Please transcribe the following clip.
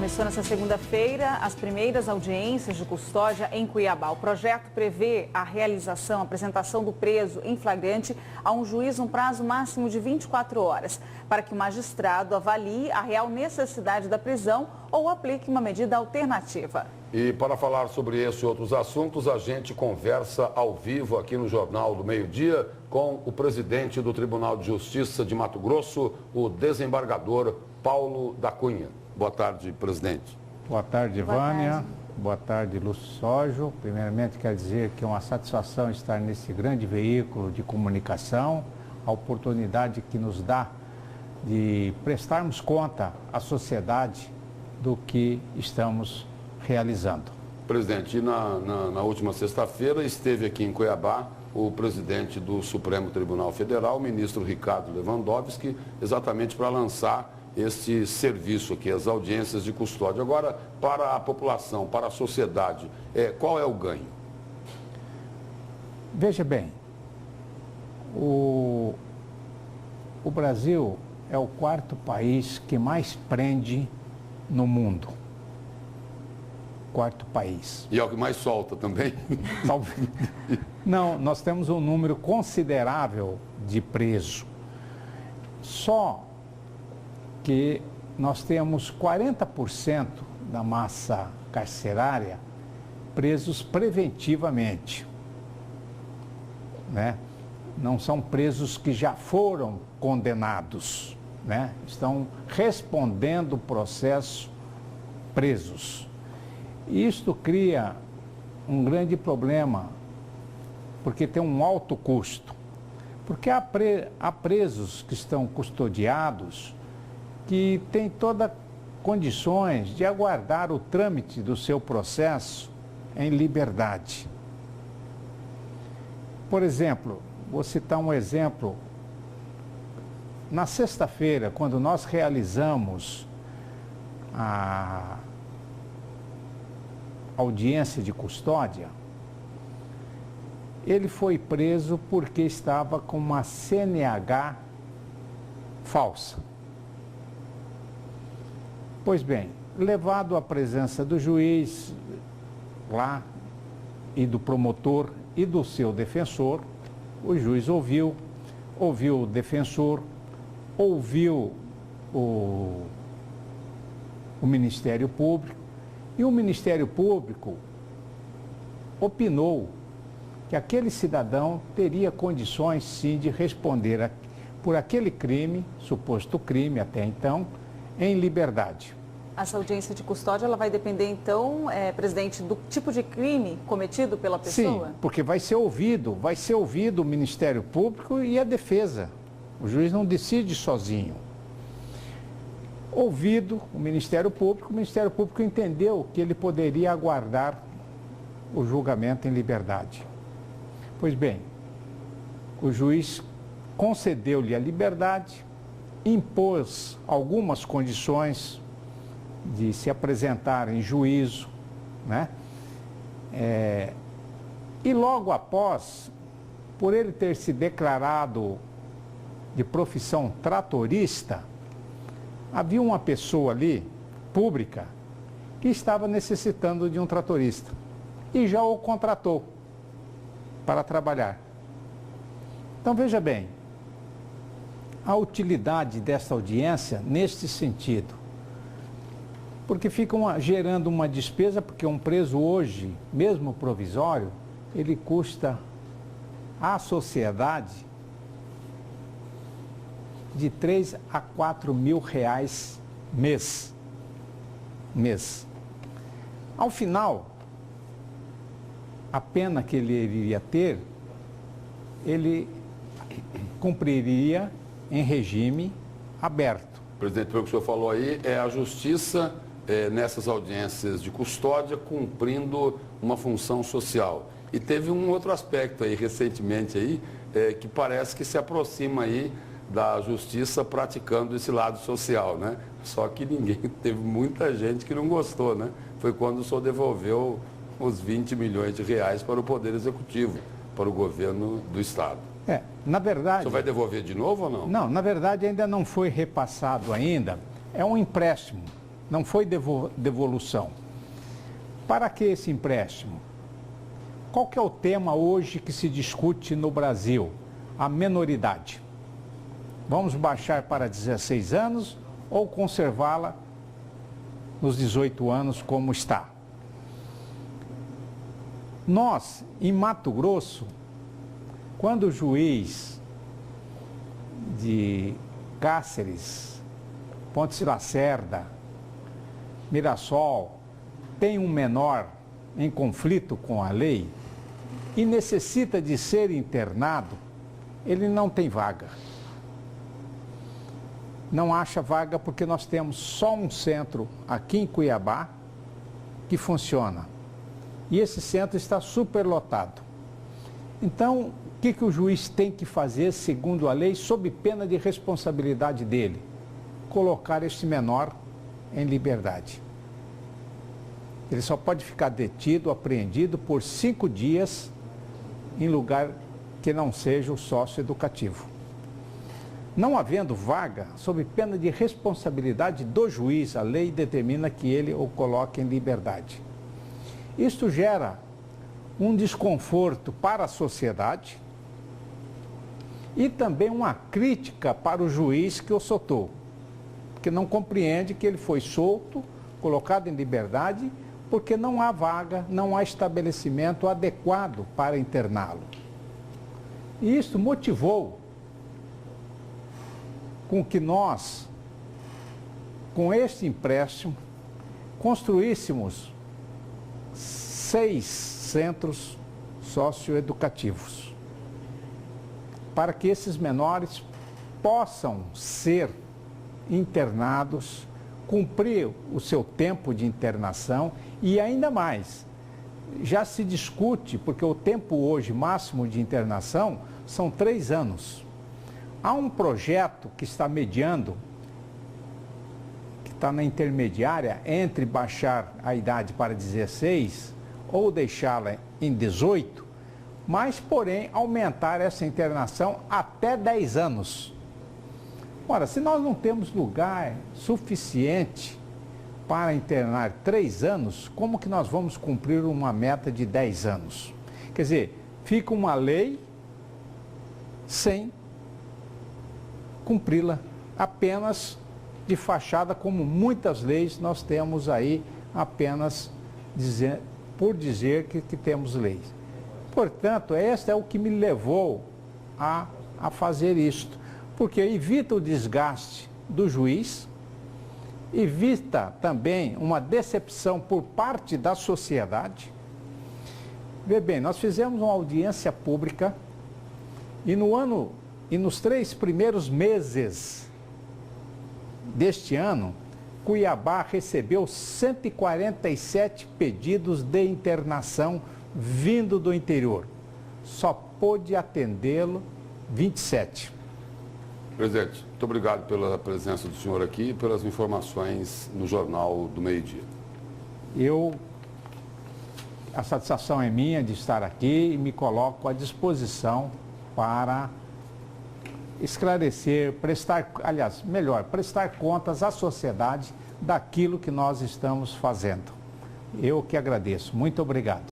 Começou nesta segunda-feira as primeiras audiências de custódia em Cuiabá. O projeto prevê a apresentação do preso em flagrante a um juiz um prazo máximo de 24 horas, para que o magistrado avalie a real necessidade da prisão ou aplique uma medida alternativa. E para falar sobre esse e outros assuntos, a gente conversa ao vivo aqui no Jornal do Meio-Dia com o presidente do Tribunal de Justiça de Mato Grosso, o desembargador Paulo da Cunha. Boa tarde, presidente. Boa tarde, Vânia. Boa tarde, Lúcio Sógio. Primeiramente, quero dizer que é uma satisfação estar nesse grande veículo de comunicação, a oportunidade que nos dá de prestarmos conta à sociedade do que estamos realizando. Presidente, e na última sexta-feira esteve aqui em Cuiabá o presidente do Supremo Tribunal Federal, o ministro Ricardo Lewandowski, exatamente para lançar este serviço aqui, as audiências de custódia. Agora, para a população, para a sociedade, qual é o ganho? Veja bem, o Brasil é o quarto país que mais prende no mundo. Quarto país. E é o que mais solta também? Não, nós temos um número considerável de presos. Só que nós temos 40% da massa carcerária presos preventivamente, né? Não são presos que já foram condenados, né? Estão respondendo o processo presos. E isto cria um grande problema, porque tem um alto custo. Porque há presos que estão custodiados que têm todas as condições de aguardar o trâmite do seu processo em liberdade. Por exemplo, vou citar um exemplo. Na sexta-feira, quando nós realizamos a audiência de custódia, ele foi preso porque estava com uma CNH falsa. Pois bem, levado à presença do juiz lá e do promotor e do seu defensor, o juiz ouviu o defensor, ouviu o Ministério Público, e o Ministério Público opinou que aquele cidadão teria condições, sim, de responder por aquele crime, suposto crime até então, em liberdade. Essa audiência de custódia, ela vai depender, então, presidente, do tipo de crime cometido pela pessoa? Sim, porque vai ser ouvido o Ministério Público e a defesa. O juiz não decide sozinho. Ouvido o Ministério Público entendeu que ele poderia aguardar o julgamento em liberdade. Pois bem, o juiz concedeu-lhe a liberdade, impôs algumas condições de se apresentar em juízo, né? E logo após, por ele ter se declarado de profissão tratorista, havia uma pessoa ali, pública, que estava necessitando de um tratorista e já o contratou para trabalhar. Então, veja bem, a utilidade desta audiência neste sentido, porque fica gerando uma despesa, porque um preso hoje, mesmo provisório, ele custa à sociedade de 3 a 4 mil reais mês. Ao final, a pena que ele iria ter, ele cumpriria em regime aberto. Presidente, pelo que o senhor falou aí, é a justiça nessas audiências de custódia cumprindo uma função social. E teve um outro aspecto aí recentemente aí, que parece que se aproxima aí da justiça praticando esse lado social, né? Só que teve muita gente que não gostou, né? Foi quando o senhor devolveu os 20 milhões de reais para o Poder Executivo, para o governo do Estado. Na verdade... O senhor vai devolver de novo ou não? Não, na verdade ainda não foi repassado ainda. É um empréstimo não foi devolução. Para que esse empréstimo? Qual que é o tema hoje que se discute no Brasil? A menoridade. Vamos baixar para 16 anos ou conservá-la nos 18 anos como está? Nós, em Mato Grosso, quando o juiz de Cáceres, Ponte de Lacerda, Mirassol, tem um menor em conflito com a lei e necessita de ser internado, ele não tem vaga. Não acha vaga porque nós temos só um centro aqui em Cuiabá que funciona. E esse centro está superlotado. Então, o que o juiz tem que fazer, segundo a lei, sob pena de responsabilidade dele? Colocar esse menor em liberdade. Ele só pode ficar detido, apreendido por 5 dias em lugar que não seja o sócio-educativo. Não havendo vaga, sob pena de responsabilidade do juiz, a lei determina que ele o coloque em liberdade. Isto gera um desconforto para a sociedade e também uma crítica para o juiz que o soltou, porque não compreende que ele foi solto, colocado em liberdade, porque não há vaga, não há estabelecimento adequado para interná-lo. E isso motivou com que nós, com este empréstimo, construíssemos 6 centros socioeducativos, para que esses menores possam ser internados, cumprir o seu tempo de internação e ainda mais, já se discute, porque o tempo hoje máximo de internação são 3 anos. Há um projeto que está mediando, que está na intermediária entre baixar a idade para 16 ou deixá-la em 18, mas, porém, aumentar essa internação até 10 anos. Ora, se nós não temos lugar suficiente para internar 3 anos, como que nós vamos cumprir uma meta de 10 anos? Quer dizer, fica uma lei sem cumpri-la, apenas de fachada, como muitas leis nós temos aí, apenas por dizer que temos leis. Portanto, este é o que me levou a fazer isto, porque evita o desgaste do juiz, evita também uma decepção por parte da sociedade. Vê bem, nós fizemos uma audiência pública e nos 3 primeiros meses deste ano, Cuiabá recebeu 147 pedidos de internação vindo do interior. Só pôde atendê-lo 27. Presidente, muito obrigado pela presença do senhor aqui e pelas informações no Jornal do Meio-Dia. A satisfação é minha de estar aqui e me coloco à disposição para esclarecer, prestar contas à sociedade daquilo que nós estamos fazendo. Eu que agradeço. Muito obrigado.